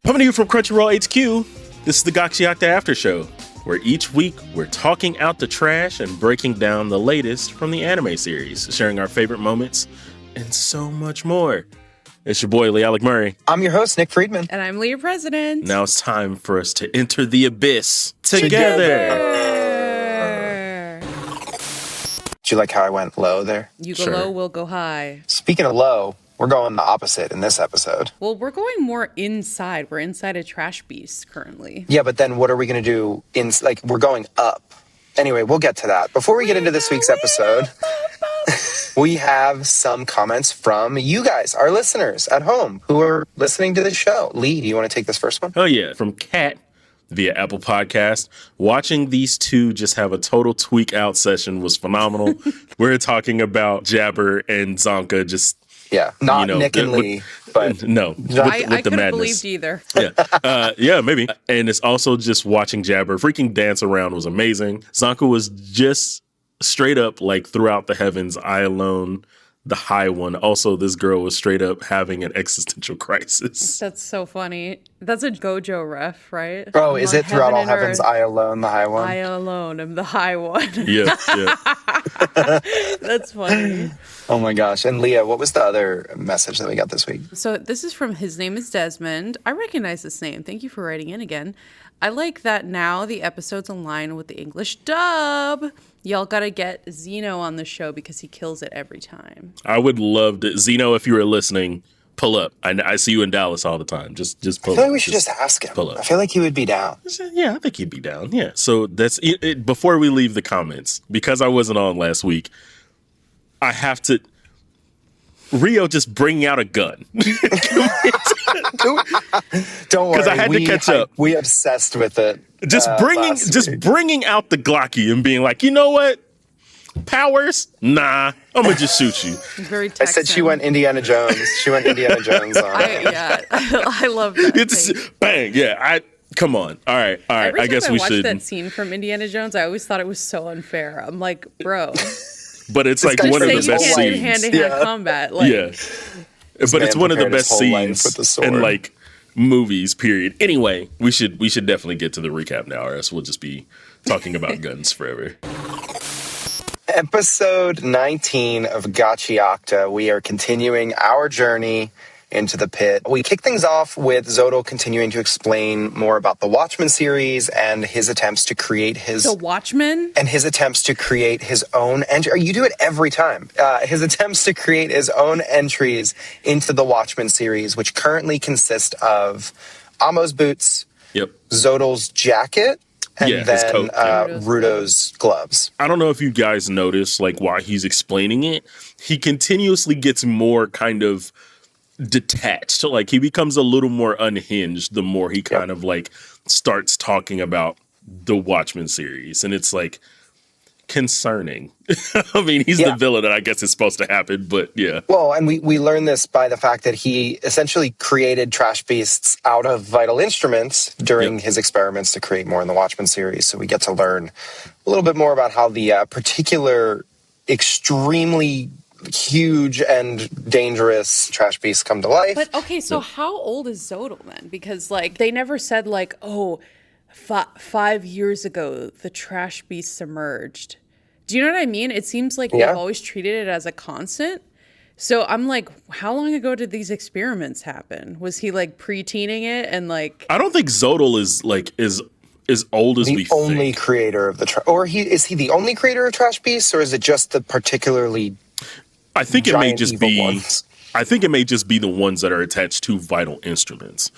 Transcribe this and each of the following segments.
Coming to you from Crunchyroll HQ, this is the Gachiakuta After Show, where each week we're talking out the trash and breaking down the latest from the anime series, sharing our favorite moments, and so much more. It's your boy, LeAlec Murray. I'm your host, Nick Friedman. And I'm Leah President. Now it's time for us to enter the abyss together. Do you like how I went low there? You go low, we'll go high. Speaking of low, we're going the opposite in this episode. Well, we're going more inside. We're inside a trash beast currently. Yeah, but then what are we going to do? We're going up. Anyway, we'll get to that. Before we get into this week's episode, we have some comments from you guys, our listeners at home who are listening to the show. Lee, do you want to take this first one? Oh, yeah. From Kat via Apple Podcast. Watching these two just have a total tweak out session was phenomenal. We're talking about Jabber and Zonka just... Yeah, not Nick and Lee, but no, I the couldn't madness. believed either. Yeah, maybe. And it's also just watching Jabber freaking dance around was amazing. Zonka was just straight up like throughout the heavens, I alone, the high one. Also, this girl was straight up having an existential crisis. That's so funny. That's a Gojo ref, right? Oh, is it throughout all heavens, I alone, the high one? I alone am the high one. Yeah. That's funny. Oh my gosh. And Leah, what was the other message that we got this week? So this is from his name is Desmond. I recognize this name. Thank you for writing in again. I like that now the episodes align with the English dub. Y'all gotta get Zeno on the show because he kills it every time. I would love to. Zeno, if you were listening, pull up. I see you in Dallas all the time. Just pull up. I feel like we should just ask him. Pull up. I feel like he would be down. Yeah, I think he'd be down. Yeah. So that's it. Before we leave the comments, because I wasn't on last week, I have to... Rio just bringing out a gun. Don't worry, because I had to catch up. We obsessed with it. Just bringing out the Glocky and being like, you know what? Powers? Nah, I'm gonna just shoot you. Very I said she went Indiana Jones. She went Indiana Jones on. I love that. It's bang. Yeah. Come on. All right. Every I guess time we I watch should. that scene from Indiana Jones, I always thought it was so unfair. I'm like, bro. But it's like one of the best scenes. scenes. Hand-to-hand combat. Like, yeah. But it's one of the best scenes in like movies, period. Anyway, we should definitely get to the recap now, or else we'll just be talking about guns forever. Episode 19 of Gachiakuta. We are continuing our journey into the pit. We kick things off with Zodyl continuing to explain more about the Watchmen series and his attempts to create his... The Watchmen? And his attempts to create his own... You do it every time. His attempts to create his own entries into the Watchmen series, which currently consist of Amo's boots, Zodyl's jacket, and then Rudo's gloves. I don't know if you guys notice, like, while he's explaining it, he continuously gets more kind of detached. Like, he becomes a little more unhinged the more he kind of, like, starts talking about the Watchmen series. And it's, like, concerning. I mean, he's the villain, and I guess it's supposed to happen, but yeah. Well, and we learn this by the fact that he essentially created trash beasts out of vital instruments during his experiments to create more in the Watchmen series. So we get to learn a little bit more about how the particular extremely huge and dangerous trash beasts come to life. But okay, so how old is Zodyl then? Because like they never said like, oh, 5 years ago the trash beasts emerged. Do you know what I mean? It seems like they've always treated it as a constant. So I'm like, how long ago did these experiments happen? Was he like pre-teening it and like? I don't think Zodyl is like as old as we think. The only creator of the is he the only creator of trash beasts, or is it just the particularly? I think it may just be. Ones? I think it may just be the ones that are attached to vital instruments,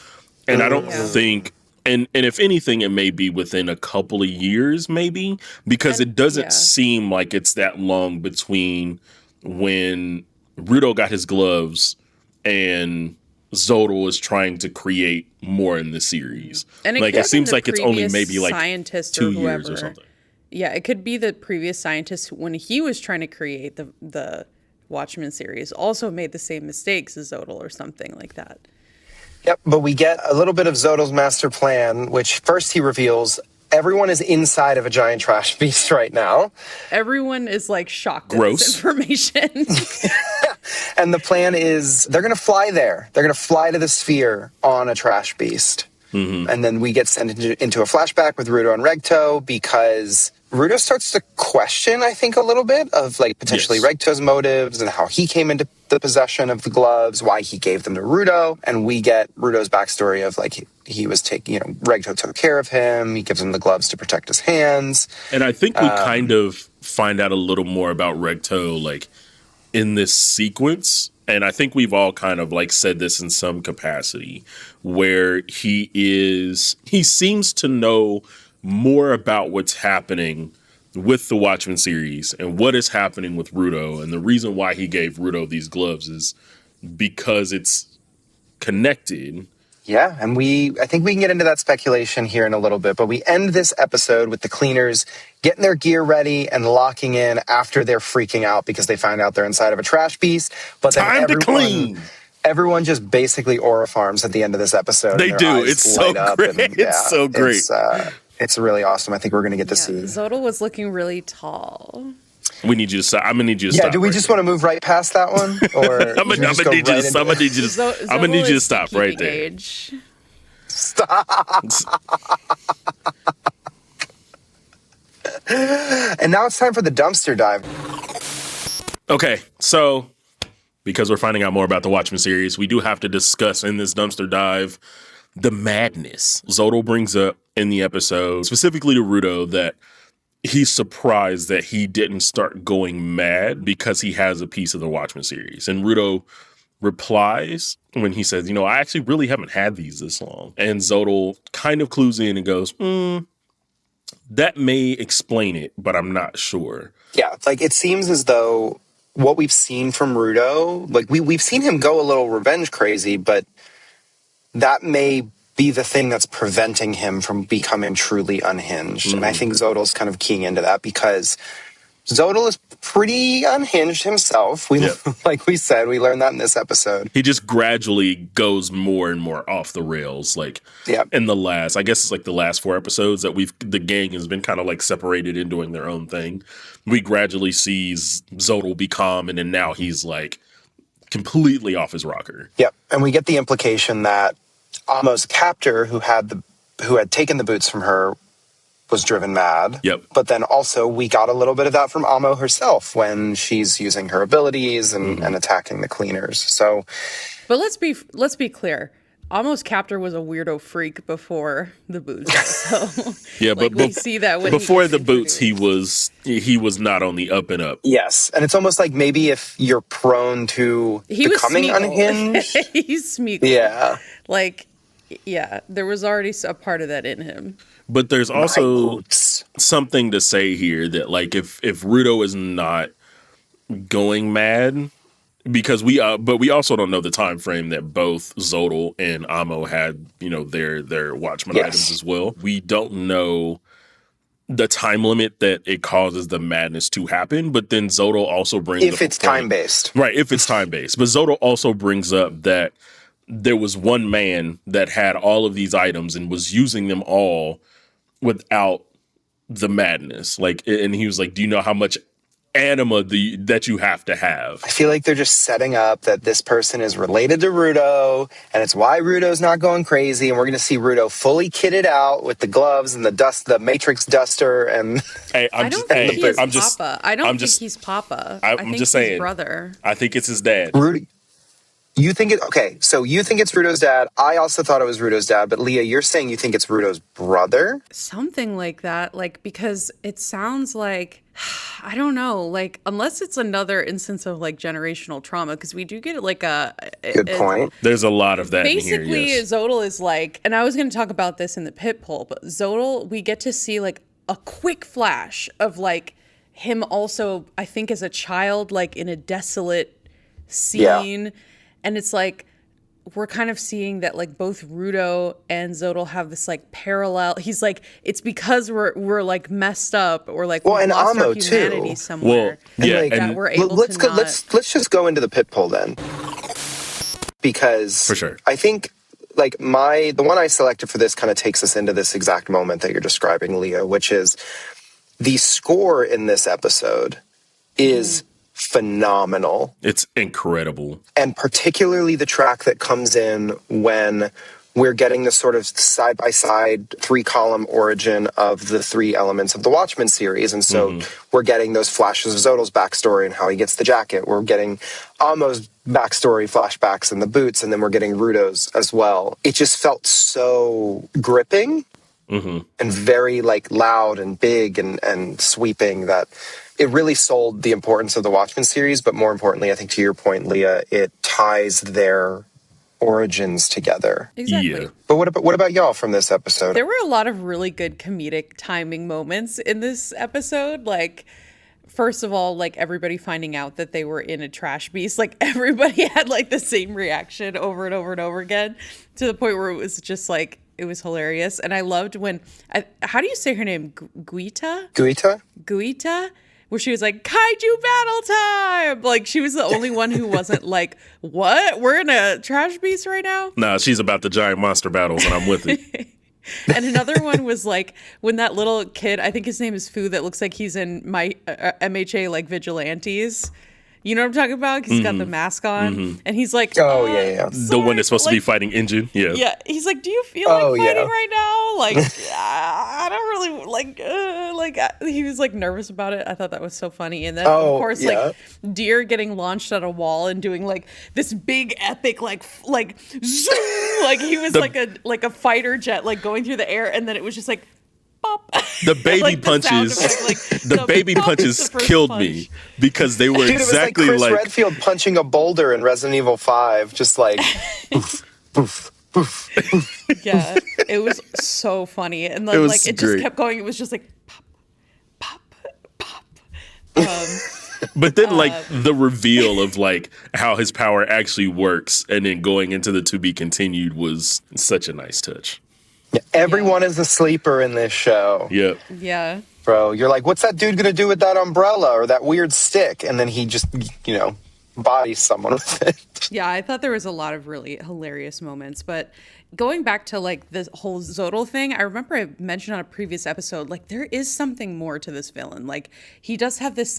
and I don't think. And if anything, it may be within a couple of years, maybe, because it doesn't seem like it's that long between when Rudo got his gloves and Zodyl is trying to create more in the series. And like it seems like it's only maybe like scientist 2 years or something. Yeah, it could be the previous scientist when he was trying to create the Watchmen series also made the same mistakes as Zodyl or something like that. Yep, but we get a little bit of Zodyl's master plan, which first he reveals everyone is inside of a giant trash beast right now. Everyone is like shocked at this information. And the plan is they're going to fly there. They're going to fly to the sphere on a trash beast. Mm-hmm. And then we get sent into a flashback with Rudo and Regto because Rudo starts to question, I think, a little bit of like potentially Regto's motives and how he came into the possession of the gloves, why he gave them to Rudo. And we get Rudo's backstory of like he was taking, Regto took care of him. He gives him the gloves to protect his hands. And I think we kind of find out a little more about Regto like in this sequence. And I think we've all kind of like said this in some capacity where he seems to know more about what's happening with the Watchmen series and what is happening with Rudo. And the reason why he gave Rudo these gloves is because it's connected. Yeah, and I think we can get into that speculation here in a little bit, but we end this episode with the cleaners getting their gear ready and locking in after they're freaking out because they find out they're inside of a trash beast. But then Time to clean. Everyone just basically aura farms at the end of this episode. They do. It's so great. It's so great. It's really awesome. I think we're going to get to see. Zodyl was looking really tall. We need you to stop. I'm gonna need you to stop. Yeah, do we just want to move right past that one? Or I'm gonna need you to stop right there. Age. Stop. And now it's time for the dumpster dive. Okay, so because we're finding out more about the Watchmen series, we do have to discuss in this dumpster dive the madness. Zodyl brings up in the episode, specifically to Rudo, that he's surprised that he didn't start going mad because he has a piece of the Watchmen series. And Rudo replies when he says, I actually really haven't had these this long. And Zodyl kind of clues in and goes, that may explain it, but I'm not sure. Yeah, like it seems as though what we've seen from Rudo, like we've seen him go a little revenge crazy, but that may be the thing that's preventing him from becoming truly unhinged. Mm-hmm. And I think Zodyl's kind of keying into that because Zodyl is pretty unhinged himself. Like we said, we learned that in this episode. He just gradually goes more and more off the rails. Like in the last, I guess it's like the last 4 episodes that the gang has been kind of like separated and doing their own thing. We gradually see Zodyl be calm, and then now he's like completely off his rocker. Yep. And we get the implication that Amo's captor, who had taken the boots from her, was driven mad. Yep. But then also we got a little bit of that from Amo herself when she's using her abilities and attacking the cleaners. So, but let's be clear. Amo's captor was a weirdo freak before the boots. So yeah, but we see that when before the boots, he was not on the up and up. Yes, and it's almost like maybe if you're prone to becoming unhinged, he's Smeagol. Yeah, there was already a part of that in him. But there's also something to say here that like if Rudo is not going mad. Because we also don't know the time frame that both Zodyl and Amo had, their Watchmen items as well. We don't know the time limit that it causes the madness to happen. But then Zodyl also brings if it's time based, right? If it's time based, but Zodyl also brings up that there was one man that had all of these items and was using them all without the madness. Like, and he was like, "Do you know how much anima that you have to have?" I feel like they're just setting up that this person is related to Rudo, and it's why Rudo's not going crazy, and we're going to see Rudo fully kitted out with the gloves and the Matrix duster, and I don't think he's Papa. I don't think he's Papa. I think just saying, his brother. I think it's his dad. Rudy. You think it? Okay, so you think it's Rudo's dad. I also thought it was Rudo's dad, but Leah, you're saying you think it's Rudo's brother? Something like that, because it sounds like, I don't know, unless it's another instance of generational trauma, because we do get good point. There's a lot of that basically, in here, yes. Zodyl is and I was going to talk about this in the pit poll, but Zodyl, we get to see a quick flash of him also, I think as a child, in a desolate scene. Yeah. And it's we're kind of seeing that both Rudo and Zodyl have this parallel. He's it's because we're messed up or we've and lost Amo our humanity too. Somewhere. Well, yeah, and we're able let's just go into the pit poll then, because for sure I think the one I selected for this kind of takes us into this exact moment that you're describing, Leah, which is the score in this episode is phenomenal. It's incredible. And particularly the track that comes in when we're getting the sort of side-by-side 3-column origin of the 3 elements of the Watchmen series. And so we're getting those flashes of Zodyl's backstory and how he gets the jacket. We're getting Amo's backstory flashbacks and the boots, and then we're getting Rudo's as well. It just felt so gripping and very like loud and big and sweeping that it really sold the importance of the Watchmen series. But more importantly, I think to your point, Leah, it ties their origins together. Exactly. Yeah. But what about y'all from this episode? There were a lot of really good comedic timing moments in this episode. Like, first of all, like everybody finding out that they were in a trash beast. Like everybody had like the same reaction over and over and over again, to the point where it was just like, it was hilarious. And I loved when, how do you say her name? Guita? Where she was like, kaiju battle time! Like, she was the only one who wasn't like, what? We're in a trash beast right now? Nah, she's about the giant monster battles, and I'm with it. And another one was like, when that little kid, I think his name is Fu, that looks like he's in my MHA, like, Vigilantes. You know what I'm talking about? He's got the mask on, and he's like, oh, yeah. The one that's supposed to be fighting Engine. Yeah. Yeah. He's like, do you feel like fighting right now? Like, I don't really, he was like nervous about it. I thought that was so funny. And then, of course, like, Deer getting launched at a wall and doing like this big epic, like zoom, like he was like a fighter jet, like going through the air. And then it was just like, pop. The baby like punches, the baby punches killed me because they were exactly it was like like Chris Redfield punching a boulder in Resident Evil 5, just like poof, poof, poof, poof. Yeah, it was so funny, and then like it just kept going. It was just like pop, pop, pop. But then, like, the reveal of, like, how his power actually works and then going into the to be continued was such a nice touch. Yeah, everyone is a sleeper in this show. Yep. Yeah. Bro, you're like, what's that dude going to do with that umbrella or that weird stick? And then he just, bodies someone with it. Yeah, I thought there was a lot of really hilarious moments. But going back to, like, this whole Zodyl thing, I remember I mentioned on a previous episode, like, there is something more to this villain. Like, he does have this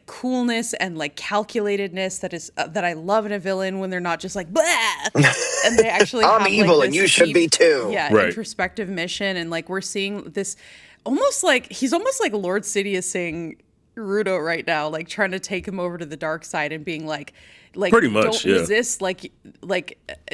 coolness and like calculatedness that is that I love in a villain, when they're not just like blah, and they actually I'm have, evil like, and you should be too. Yeah, right. Introspective mission, and like we're seeing this he's almost like Lord Sidious saying Rudo right now, like trying to take him over to the dark side and being like pretty much, don't resist, like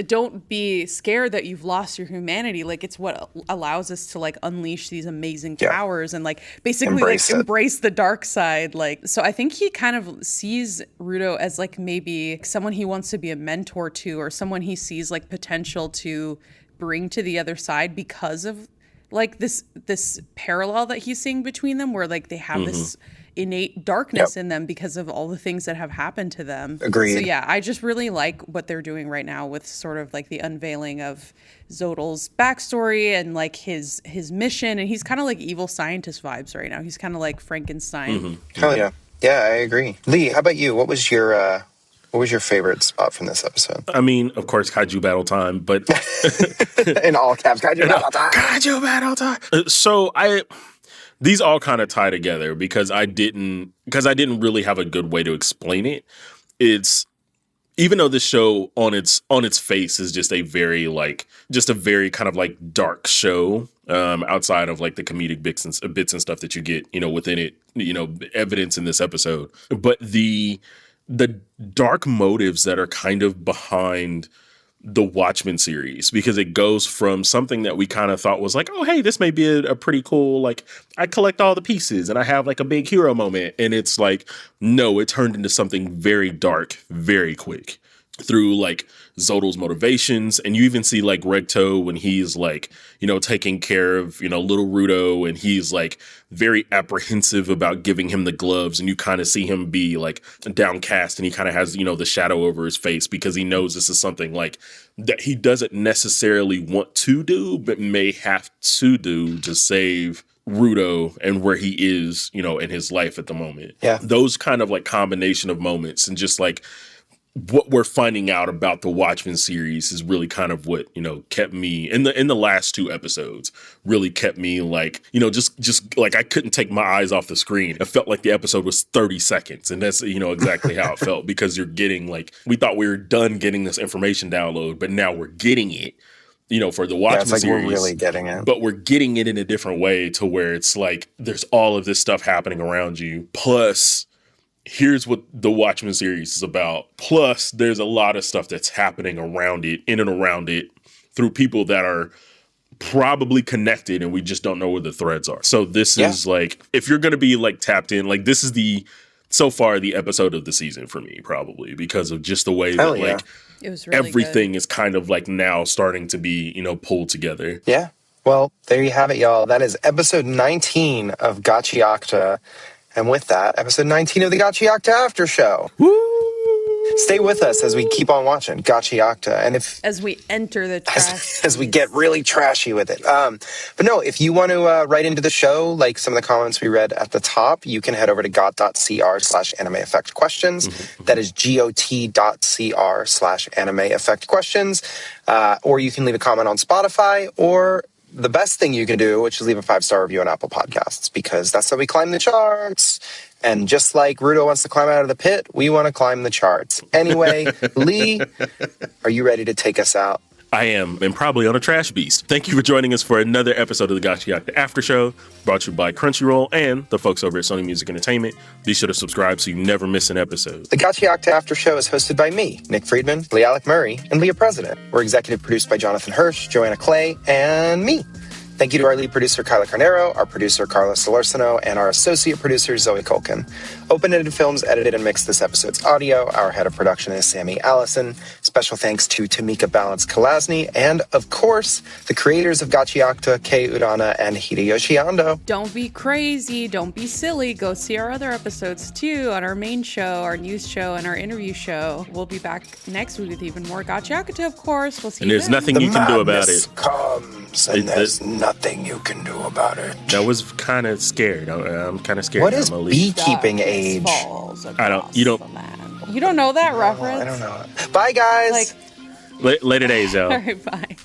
don't be scared that you've lost your humanity. Like, it's what allows us to like unleash these amazing powers and like basically embrace the dark side. Like, so I think he kind of sees Rudo as like maybe someone he wants to be a mentor to, or someone he sees like potential to bring to the other side because of like this parallel that he's seeing between them, where like they have this innate darkness in them because of all the things that have happened to them. Agreed. So yeah, I just really like what they're doing right now with sort of like the unveiling of Zodyl's backstory and like his mission, and he's kind of like evil scientist vibes right now. He's kind of like Frankenstein. Hell yeah. Yeah, I agree. Lee, how about you? What was your favorite spot from this episode? I mean, of course, kaiju battle time, but in all caps, kaiju battle time. Kaiju battle time. So these all kind of tie together because I didn't really have a good way to explain it. It's, even though this show on its face is just a very kind of like dark show, outside of like the comedic bits and stuff that you get, within it, evidence in this episode, but the dark motives that are kind of behind the Watchmen series, because it goes from something that we kind of thought was like, oh, hey, this may be a pretty cool, like, I collect all the pieces and I have like a big hero moment. And it's like, no, it turned into something very dark, very quick through like Zodyl's motivations. And you even see like Recto when he's like, taking care of, little Rudo, and he's like very apprehensive about giving him the gloves. And you kind of see him be like downcast, and he kind of has, the shadow over his face because he knows this is something like that he doesn't necessarily want to do, but may have to do to save Rudo and where he is, in his life at the moment. Yeah. Those kind of like combination of moments, and just like what we're finding out about the Watchmen series is really kind of what, kept me in the last 2 episodes, really kept me like, just like I couldn't take my eyes off the screen. It felt like the episode was 30 seconds. And that's, exactly how it felt, because you're getting like, we thought we were done getting this information download, but now we're getting it, for the Watchmen series. We're really getting it. But we're getting it in a different way, to where it's like, there's all of this stuff happening around you. Plus, here's what the Watchmen series is about. Plus, there's a lot of stuff that's happening around it, in and around it, through people that are probably connected, and we just don't know where the threads are. So this is like, if you're going to be like tapped in, like this is so far the episode of the season for me, probably, because of just the way that like it was really everything good. is kind of like now starting to be, pulled together. Yeah. Well, there you have it, y'all. That is episode 19 of Gachiakuta. And with that, episode 19 of the Gachiakuta After Show. Woo! Stay with us as we keep on watching Gachiakuta. And as we enter the trash. As we get really trashy with it. But no, if you want to write into the show, like some of the comments we read at the top, you can head over to got.cr/anime effect questions. Mm-hmm. That is got.cr/anime effect questions. Or you can leave a comment on Spotify, or the best thing you can do, which is leave a 5-star review on Apple Podcasts, because that's how we climb the charts. And just like Rudo wants to climb out of the pit, we want to climb the charts. Anyway, Lee, are you ready to take us out? I am, and probably on a trash beast. Thank you for joining us for another episode of the Gachiakuta After Show, brought to you by Crunchyroll and the folks over at Sony Music Entertainment. Be sure to subscribe so you never miss an episode. The Gachiakuta After Show is hosted by me, Nick Friedman, LeAlec Murray, and Leah President. We're executive produced by Jonathan Hirsch, Joanna Clay, and me. Thank you to our lead producer, Kyla Carnero, our producer, Carlos Solorzano, and our associate producer, Zoe Colkin. Open Ended Films edited and mixed this episode's audio. Our head of production is Sammy Allison. Special thanks to Tamika Balance Kalasny, and, of course, the creators of Gachiakuta, Kei Urana, and Hideyoshi Andou. Don't be crazy. Don't be silly. Go see our other episodes, too, on our main show, our news show, and our interview show. We'll be back next week with even more Gachiakuta, of course. We'll see you then. And there's nothing you can do about it. Comes, and there's nothing you can do about it. That was kind of scared. I'm kind of scared. What is beekeeping age? You don't know that reference? I don't know. Bye, guys. Later days, y'all. All right, bye.